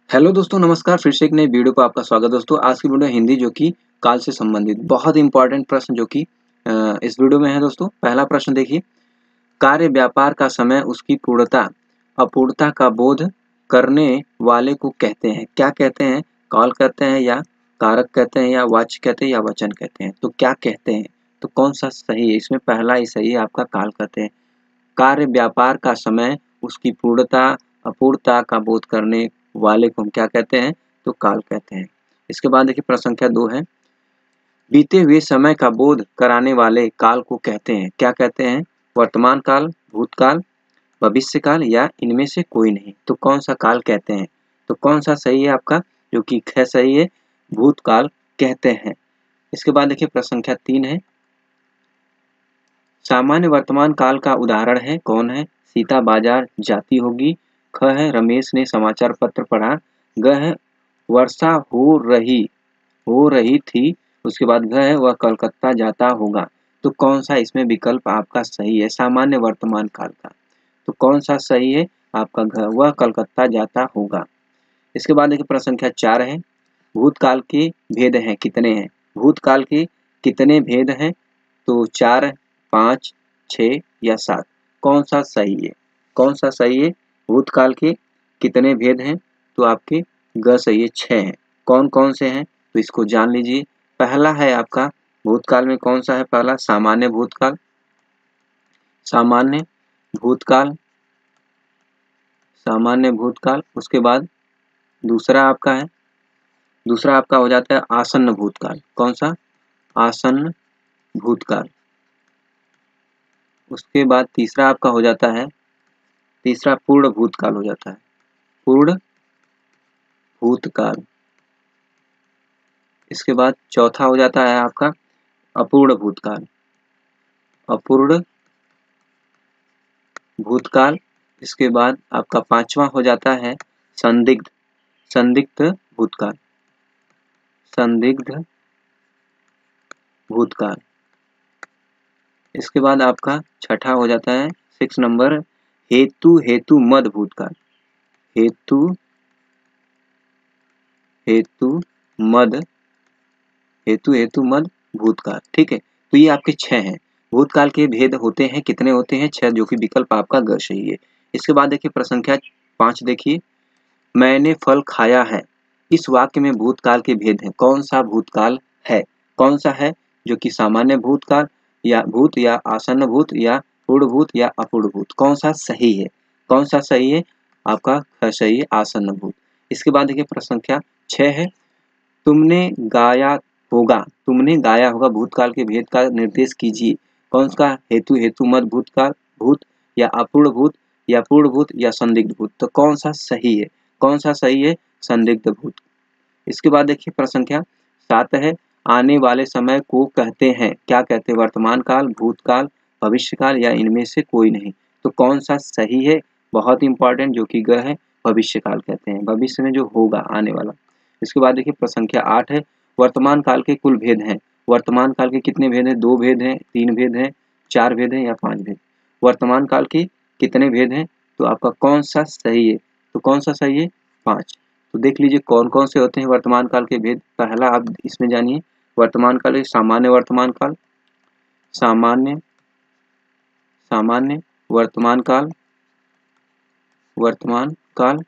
Hello दोस्तों, नमस्कार। फिर से एक नई वीडियो पर आपका स्वागत है दोस्तों। आज की वीडियो हिंदी जो कि काल से संबंधित बहुत इंपॉर्टेंट प्रश्न जो कि इस वीडियो में है दोस्तों। पहला प्रश्न देखिए, कार्य व्यापार का समय उसकी पूर्णता अपूर्णता का बोध करने वाले को कहते हैं। क्या कहते हैं? काल कहते हैं या कारक कहते हैं या वाच्य कहते हैं या वचन कहते हैं। तो क्या कहते हैं? तो कौन सा सही है? इसमें पहला ही सही है आपका, काल कहते हैं। कार्य व्यापार का समय उसकी पूर्णता अपूर्णता का बोध करने वाले को हम क्या कहते हैं? तो काल कहते हैं। इसके बाद देखिए प्रश्न संख्या 2 है, बीते हुए समय का बोध कराने वाले काल को कहते हैं। क्या कहते हैं? वर्तमान काल, भूतकाल, भविष्य काल या इनमें से कोई नहीं। तो कौन सा काल कहते हैं? तो कौन सा सही है आपका? जो कि ख सही है, भूतकाल कहते हैं। इसके बाद देखिए प्रश्न संख्या 3 है, सामान्य वर्तमान काल का उदाहरण है। कौन है? सीता बाजार जाती होगी। ख है, रमेश ने समाचार पत्र पढ़ा। ग है, वर्षा हो रही थी। उसके बाद घ है, वह कलकत्ता जाता होगा। तो कौन सा इसमें विकल्प आपका सही है सामान्य वर्तमान काल का? तो कौन सा सही है आपका? घ, वह कलकत्ता जाता होगा। इसके बाद देखिए प्रश्न संख्या 4 है, भूतकाल के भेद हैं कितने हैं? भूतकाल के कितने भेद हैं? तो 4, 5, 6 या 7। कौन सा सही है? कौन सा सही है? भूतकाल के कितने भेद हैं? तो आपके ग सही है, 6 हैं। कौन कौन से हैं? तो इसको जान लीजिए। पहला है आपका भूतकाल में कौन सा है? पहला सामान्य भूतकाल, सामान्य भूतकाल, सामान्य भूतकाल। उसके बाद दूसरा आपका हो जाता है आसन्न भूतकाल। कौन सा? आसन्न भूतकाल। उसके बाद तीसरा आपका हो जाता है, तीसरा पूर्ण भूतकाल हो जाता है, पूर्ण भूतकाल। इसके बाद चौथा हो जाता है आपका अपूर्ण भूतकाल, अपूर्ण भूतकाल। इसके बाद आपका पांचवा हो जाता है संदिग्ध, संदिग्ध भूतकाल, संदिग्ध भूतकाल। इसके बाद आपका छठा हो जाता है 6 नंबर, हेतु मद भूतकाल, हेतु मद, हेतु मद भूतकाल। ठीक है, तो ये आपके 6 हैं। भूतकाल के भेद होते हैं कितने? होते हैं 6, जो कि विकल्प आपका ग सही है। इसके बाद देखिए प्रश्न संख्या 5 देखिए, मैंने फल खाया है। इस वाक्य में भूतकाल के भेद हैं। कौन सा भूतकाल है? कौन सा है? जो कि सामान्य भूतकाल या भूत या आसन्न भूत या पूर्ण भूत या अपूर्ण भूत। कौन सा सही है? कौन सा सही है? आपका ख सही है, आसन्न भूत। इसके बाद देखिए प्रश्न संख्या 6 है, तुमने गाया तुमने गाया होगा भूतकाल के भेद का निर्देश कीजिए। कौन सा? हेतु मत भूतकाल, भूत या अपूर्ण भूत या पूर्ण भूत या संदिग्ध भूत। तो कौन सा सही है? कौन सा सही है? संदिग्ध भूत। इसके बाद देखिए प्रश्न संख्या 7 है, आने वाले समय को कहते हैं। क्या कहते हैं? वर्तमान काल, भूतकाल, भविष्य काल या इनमें से कोई नहीं। तो कौन सा सही है? बहुत इंपॉर्टेंट, जो कि ग है, भविष्य काल कहते हैं, भविष्य में जो होगा आने वाला। इसके बाद देखिए प्रश्न संख्या 8 है, वर्तमान काल के कुल भेद हैं। वर्तमान काल के कितने भेद हैं? 2 भेद हैं, 3 भेद हैं, 4 भेद हैं या 5 भेद? वर्तमान काल के कितने भेद हैं? तो आपका कौन सा सही है? तो कौन सा सही है? 5। तो देख लीजिए कौन कौन से होते हैं वर्तमान काल के भेद। पहला आप इसमें जानिए, वर्तमान काल सामान्य वर्तमान काल, सामान्य सामान्य वर्तमान काल, वर्तमान काल।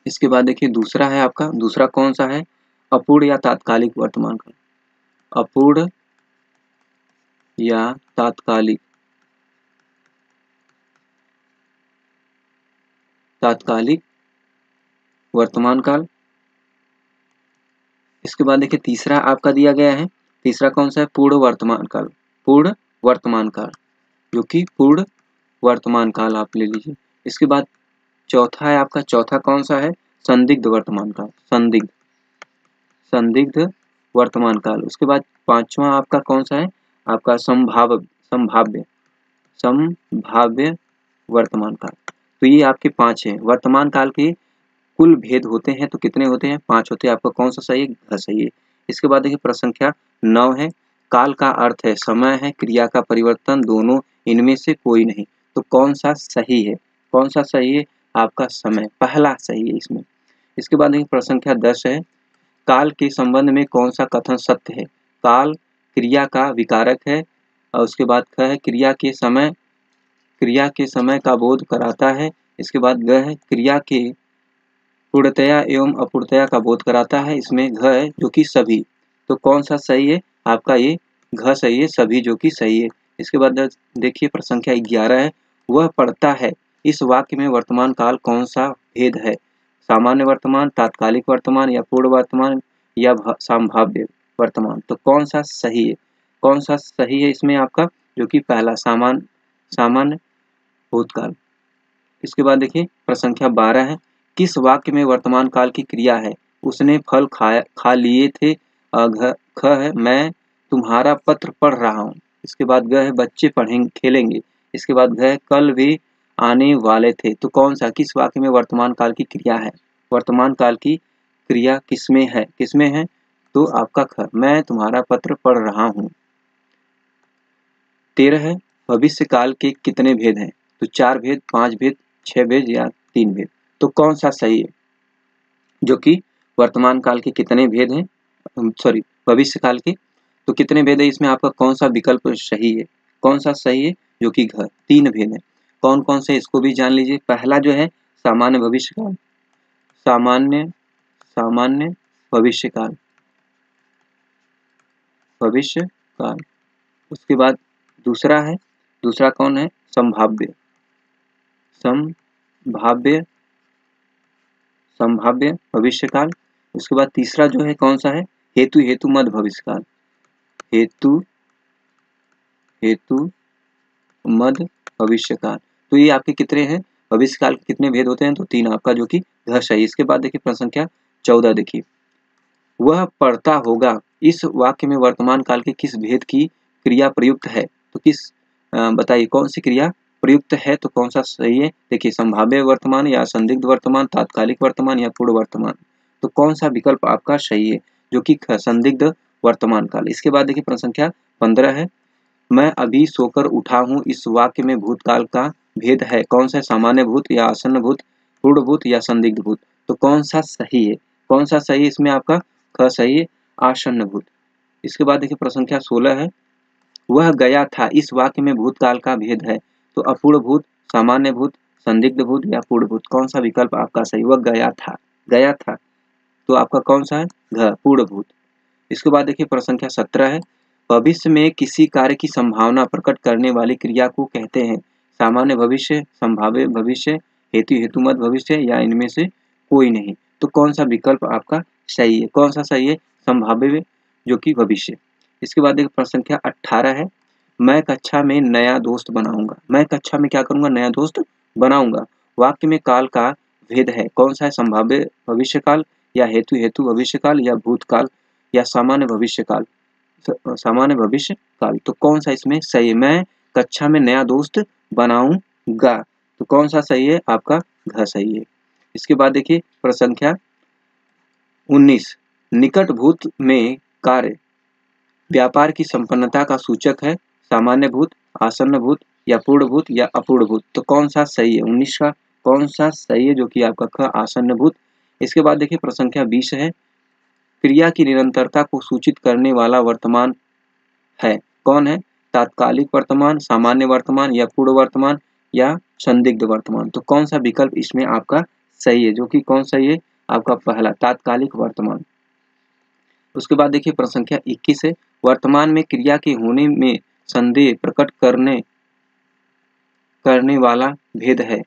इसके बाद देखिए दूसरा है आपका, दूसरा कौन सा है? अपूर्ण या तात्कालिक वर्तमान काल, अपूर्ण या तात्कालिक, तात्कालिक वर्तमान काल। इसके बाद देखिए तीसरा आपका दिया गया है, तीसरा कौन सा है? पूर्ण वर्तमान काल, पूर्ण वर्तमान काल, जो कि पूर्ण वर्तमान काल आप ले लीजिए। इसके बाद चौथा है आपका, चौथा कौन सा है? संदिग्ध वर्तमान काल, संदिग्ध, संदिग्ध वर्तमान काल। उसके बाद पांचवा आपका कौन सा है? आपका संभाव्य, संभाव्य वर्तमान काल। तो ये आपके 5 हैं। वर्तमान काल के कुल भेद होते हैं तो कितने होते हैं? 5 होते हैं। आपका कौन सा सही है? घ सही है। इसके बाद देखिए प्रश्न संख्या 9 है, काल का अर्थ है समय है, क्रिया का परिवर्तन, दोनों, इनमें से कोई नहीं। तो कौन सा सही है? कौन सा सही है? आपका समय, पहला सही है इसमें। इसके बाद देखिए प्रश्न संख्या 10 है, काल के संबंध में कौन सा कथन सत्य है? काल क्रिया का विकारक है, और उसके बाद ख है क्रिया के समय का बोध कराता है। इसके बाद ग है क्रिया के पूर्णतया एवं अपूर्णतया का बोध कराता है। इसमें घ है जो कि सभी। तो कौन सा सही है? आपका ये घ सही है, सभी जो कि सही है। इसके बाद देखिए प्रश्न संख्या 11 है, वह पढ़ता है, इस वाक्य में वर्तमान काल कौन सा भेद है? सामान्य वर्तमान, तात्कालिक वर्तमान या पूर्ण वर्तमान या संभाव्य वर्तमान? तो कौन सा सही है? कौन सा सही है इसमें आपका? जो कि पहला सामान्य भूतकाल। इसके बाद देखिए प्रश्न संख्या 12 है, किस वाक्य में वर्तमान काल की क्रिया है? उसने फल खा लिए थे। ख है मैं तुम्हारा पत्र पढ़ रहा हूँ। इसके बाद ग है बच्चे खेलेंगे। इसके बाद घ है कल वे आने वाले थे। तो कौन सा, किस वाक्य में वर्तमान काल की क्रिया है? वर्तमान काल की क्रिया किसमें है? किसमें है? तो आपका ख, मैं तुम्हारा पत्र पढ़ रहा हूँ। 13 है, भविष्य काल के कितने भेद हैं? तो 4 भेद, 5 भेद, 6 भेद या 3 भेद? तो कौन सा सही है? जो कि वर्तमान काल के कितने भेद हैं, सॉरी भविष्य काल के तो कितने भेद है, इसमें आपका कौन सा विकल्प सही है? कौन सा सही है? जो कि घ, 3 भेद है। कौन कौन से इसको भी जान लीजिए। पहला जो है सामान्य भविष्य काल, सामान्य भविष्य काल, उसके बाद दूसरा कौन है? संभाव्य भविष्य काल। उसके बाद तीसरा जो है कौन सा है? हेतु मद भविष्य काल, हेतु मद भविष्य काल। तो ये आपके कितने हैं? भविष्य काल के कितने भेद होते हैं? तो 3, आपका जो कि घ सही। इसके बाद देखिए प्रश्न संख्या 14 देखिए, वह पढ़ता होगा, इस वाक्य में वर्तमान काल के किस भेद की क्रिया प्रयुक्त है? तो बताइए कौन सी क्रिया प्रयुक्त है? तो कौन सा सही है? देखिए संभाव्य वर्तमान या संदिग्ध वर्तमान, तात्कालिक वर्तमान या पूर्ण वर्तमान? तो कौन सा विकल्प आपका सही है? जो कि संदिग्ध वर्तमान काल। इसके बाद देखिए प्रश्न संख्या 15 है, मैं अभी सोकर उठा हूँ, इस वाक्य में भूतकाल का भेद है। कौन सा? सामान्य भूत या आसन्न भूत, पूर्ण भूत या संदिग्ध भूत? तो कौन सा सही है? कौन सा सही है इसमें? आपका ख सही है, आसन्न भूत। इसके बाद देखिए प्रश्न संख्या 16 है, वह गया था, इस वाक्य में भूतकाल का भेद है। तो अपूर्ण भूत, सामान्य भूत, संदिग्ध भूत या पूर्ण भूत? कौन सा विकल्प आपका सही? वह गया था तो आपका कौन सा है? घ, पूर्ण भूत। इसके बाद देखिए प्रश्न संख्या 17 है, भविष्य में किसी कार्य की संभावना प्रकट करने वाली क्रिया को कहते हैं? सामान्य भविष्य, संभाव्य भविष्य, हेतुमत भविष्य या इनमें से कोई नहीं? तो कौन सा विकल्प आपका सही है? कौन सा सही है? संभाव्य जो कि भविष्य। इसके बाद देखिए प्रश्न संख्या 18 है, मैं कक्षा में नया दोस्त बनाऊंगा। मैं कक्षा में क्या करूंगा? नया दोस्त बनाऊंगा। वाक्य में काल का भेद है। कौन सा है? संभाव्य भविष्य काल या हेतु भविष्य काल या भूतकाल या सामान्य भविष्य काल? तो कौन सा इसमें सही है? मैं कक्षा में नया दोस्त बनाऊंगा। तो कौन सा सही है? आपका घ सही है। इसके बाद देखिए प्रश्न संख्या 19, निकट भूत में कार्य व्यापार की संपन्नता का सूचक है। सामान्य भूत, आसन्न भूत या पूर्ण भूत या अपूर्ण भूत? तो कौन सा सही है? 19 का कौन सा सही है? जो कि आपका ख, आसन्न भूत। इसके बाद देखिए प्रश्न संख्या 20 है, क्रिया की निरंतरता को सूचित करने वाला वर्तमान है। कौन है? तात्कालिक वर्तमान, सामान्य वर्तमान या पूर्ण वर्तमान या संदिग्ध वर्तमान? तो कौन सा विकल्प इसमें आपका सही है? जो कि कौन सही है? आपका पहला, तात्कालिक वर्तमान। उसके बाद देखिए प्रश्न संख्या 21 है, वर्तमान में क्रिया के होने में संदेह प्रकट करने वाला भेद है।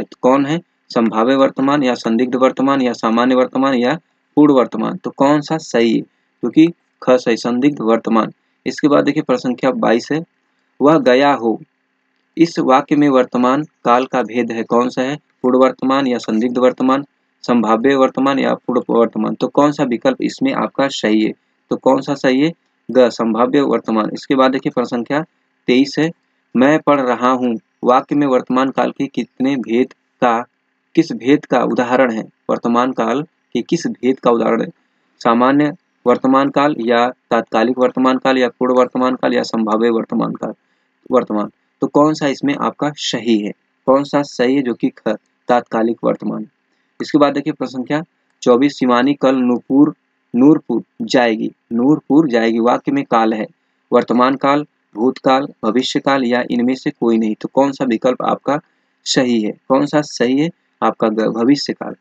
तो कौन है? संभाव्य वर्तमान या संदिग्ध वर्तमान या सामान्य वर्तमान या पूर्ण वर्तमान? तो कौन सा सही है? क्योंकि ख सही, संदिग्ध वर्तमान। इसके बाद देखिए प्रश्न संख्या 22 है, वह गया हो, इस वाक्य में वर्तमान काल का भेद है। कौन सा है? पूर्ण वर्तमान या संदिग्ध वर्तमान, संभाव्य वर्तमान या पूर्ण वर्तमान? तो कौन सा विकल्प इसमें आपका सही है? तो कौन सा सही है? ग, संभाव्य वर्तमान। इसके बाद देखिए प्रश्न संख्या 23 है, मैं पढ़ रहा हूँ, वाक्य में वर्तमान काल के किस भेद का उदाहरण है? वर्तमान काल के किस भेद का उदाहरण है? सामान्य वर्तमान काल या तात्कालिक वर्तमान काल या पूर्ण वर्तमान काल या संभाव्य वर्तमान काल? तो कौन सा इसमें आपका सही है, कौन सा सही है जो कि ख तात्कालिक वर्तमान। इसके बाद देखिए प्रश्न संख्या 24, शिवानी कल नूरपुर जाएगी। नूरपुर जाएगी वाक्य में काल है, वर्तमान काल, भूतकाल, भविष्य काल या इनमें से कोई नहीं। तो कौन सा विकल्प आपका सही है, कौन सा सही है आपका भविष्य काल।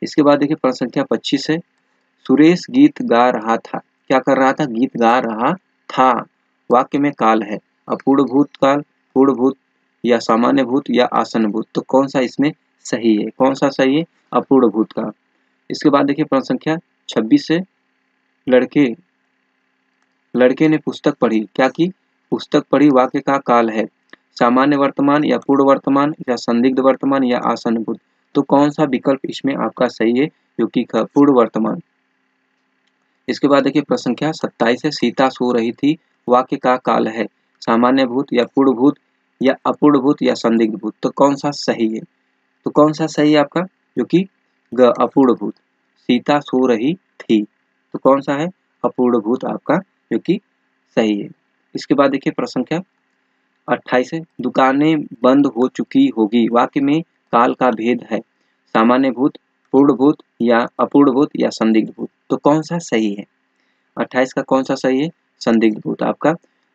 इसके बाद देखिए प्रश्न संख्या 25 है, सुरेश गीत गा रहा था। क्या कर रहा था, गीत गा रहा था, वाक्य में काल है, अपूर्ण भूतकाल, पूर्ण भूत या सामान्य भूत या आसन्न भूत। तो कौन सा इसमें सही है, कौन सा सही है, अपूर्ण भूतकाल। इसके बाद देखिए प्रश्न संख्या 26 से, लड़के ने पुस्तक पढ़ी। क्या की, पुस्तक पढ़ी, वाक्य का काल है, सामान्य वर्तमान या पूर्ण वर्तमान या संदिग्ध वर्तमान या आसन्न भूत। तो कौन सा विकल्प इसमें आपका सही है, जो कि पूर्ण वर्तमान। इसके बाद देखिए प्रश्न संख्या 27 है, सीता सो रही थी, वाक्य का काल है, सामान्य भूत या पूर्ण भूत या अपूर्ण भूत या संदिग्ध भूत। तो कौन सा सही है, तो कौन सा सही है आपका, जो कि अपूर्ण भूत। सीता सो रही थी, तो कौन सा है, अपूर्ण भूत आपका जो कि सही है। इसके बाद देखिए प्रश्न संख्या 28 है, दुकानें बंद हो चुकी होगी, वाक्य में काल का भेद है, सामान्य भूत, पूर्ण भूत या अपूर्ण भूत या संदिग्ध भूत। तो कौन सा सही है, 28 का कौन सा सही है, संदिग्ध भूत आपका,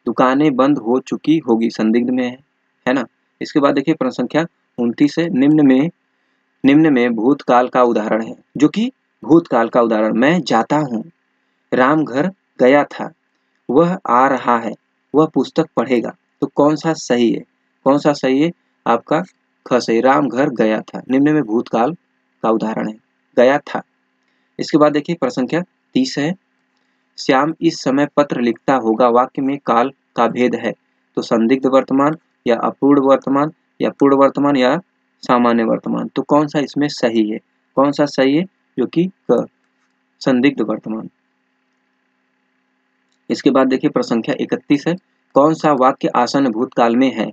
दुकानें बंद हो चुकी होगी संदिग्ध में है ना। इसके बाद देखिए प्रश्न संख्या 29 है, निम्न में भूतकाल का उदाहरण है, जो कि भूतकाल का उदाहरण, मैं जाता हूँ, राम घर गया था, वह आ रहा है, वह पुस्तक पढ़ेगा। तो कौन सा सही है, कौन सा सही है आपका ख सही, राम घर गया था, निम्न में भूतकाल का उदाहरण है, गया था। इसके बाद देखिए प्रश्न संख्या 30 है, श्याम इस समय पत्र लिखता होगा, वाक्य में काल का भेद है, तो संदिग्ध वर्तमान या अपूर्ण वर्तमान या पूर्ण वर्तमान या सामान्य वर्तमान। तो कौन सा इसमें सही है, कौन सा सही है, जो कि संदिग्ध वर्तमान। इसके बाद देखिए प्रश्न संख्या 31 है, कौन सा वाक्य आसन्न भूतकाल में है,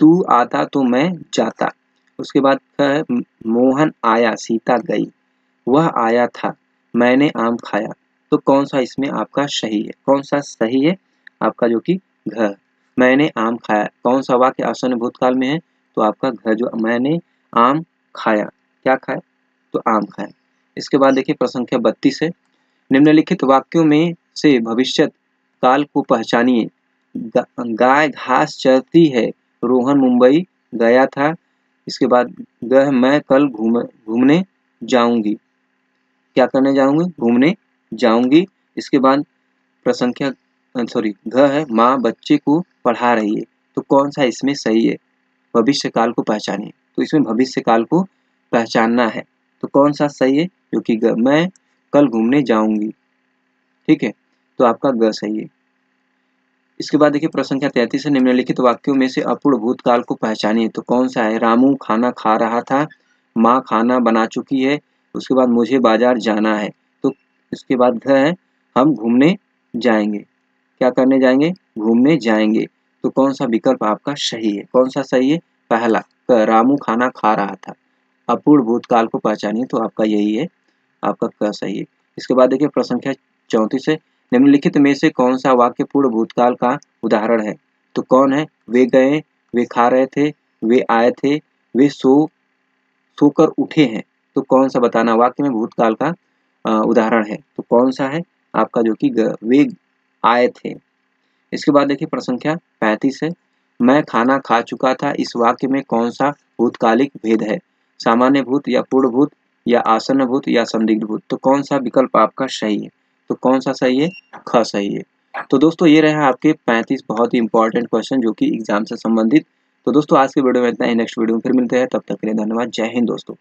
तू आता तो मैं जाता। उसके बाद है, मोहन आया, सीता गई, वह आया था, मैंने आम खाया। तो कौन सा इसमें आपका सही है, कौन सा सही है आपका, जो कि घ, मैंने आम खाया, कौन सा वाक्य आसन्न भूतकाल में है, तो आपका घ, जो मैंने आम खाया, क्या खाया, तो आम खाया। इसके बाद देखिए प्रश्न संख्या 32 है, निम्नलिखित वाक्यों में से भविष्यत काल को पहचानिए, गाय घास चरती है, रोहन मुंबई गया था। इसके बाद मैं कल घूमने जाऊंगी, क्या करने जाऊंगी, घूमने जाऊंगी। इसके बाद प्रसंख्या घ है, माँ बच्चे को पढ़ा रही है। तो कौन सा इसमें सही है, भविष्य काल को पहचानिए। तो इसमें भविष्य काल को पहचानना है, तो कौन सा सही है, जो कि ग, मैं कल घूमने जाऊंगी, ठीक है, तो आपका ग सही है। इसके बाद देखिए प्रश्न संख्या 33 है, निम्नलिखित वाक्यों में से अपूर्ण भूतकाल को पहचानिए। तो कौन सा है, रामू खाना खा रहा था, माँ खाना बना चुकी है, उसके बाद मुझे बाजार जाना है। तो इसके बाद घ है, हम घूमने जाएंगे, क्या करने जाएंगे, घूमने जाएंगे। तो कौन सा विकल्प आपका सही है, कौन सा सही है, पहला रामू खाना खा रहा था, अपूर्ण भूतकाल को पहचानिए, तो आपका यही है, आपका क सही है। इसके बाद देखिए प्रश्न संख्या 34 है, निम्नलिखित में से कौन सा वाक्य पूर्ण भूतकाल का उदाहरण है। तो कौन है, वे गए, वे खा रहे थे, वे आए थे, वे सोकर उठे हैं। तो कौन सा बताना, वाक्य में भूतकाल का उदाहरण है, तो कौन सा है आपका, जो कि वे आए थे। इसके बाद देखिए प्रश्न संख्या 35 है, मैं खाना खा चुका था, इस वाक्य में कौन सा भूतकालिक भेद है, सामान्य भूत या पूर्ण भूत या आसन्न भूत या संदिग्ध भूत। तो कौन सा विकल्प आपका सही है, तो कौन सा सही है, ख सही है। तो दोस्तों ये रहा आपके 35 बहुत ही इंपॉर्टेंट क्वेश्चन जो कि एग्जाम से संबंधित। तो दोस्तों आज के वीडियो में इतना ही, नेक्स्ट वीडियो में फिर मिलते हैं, तब तक के लिए धन्यवाद, जय हिंद दोस्तों।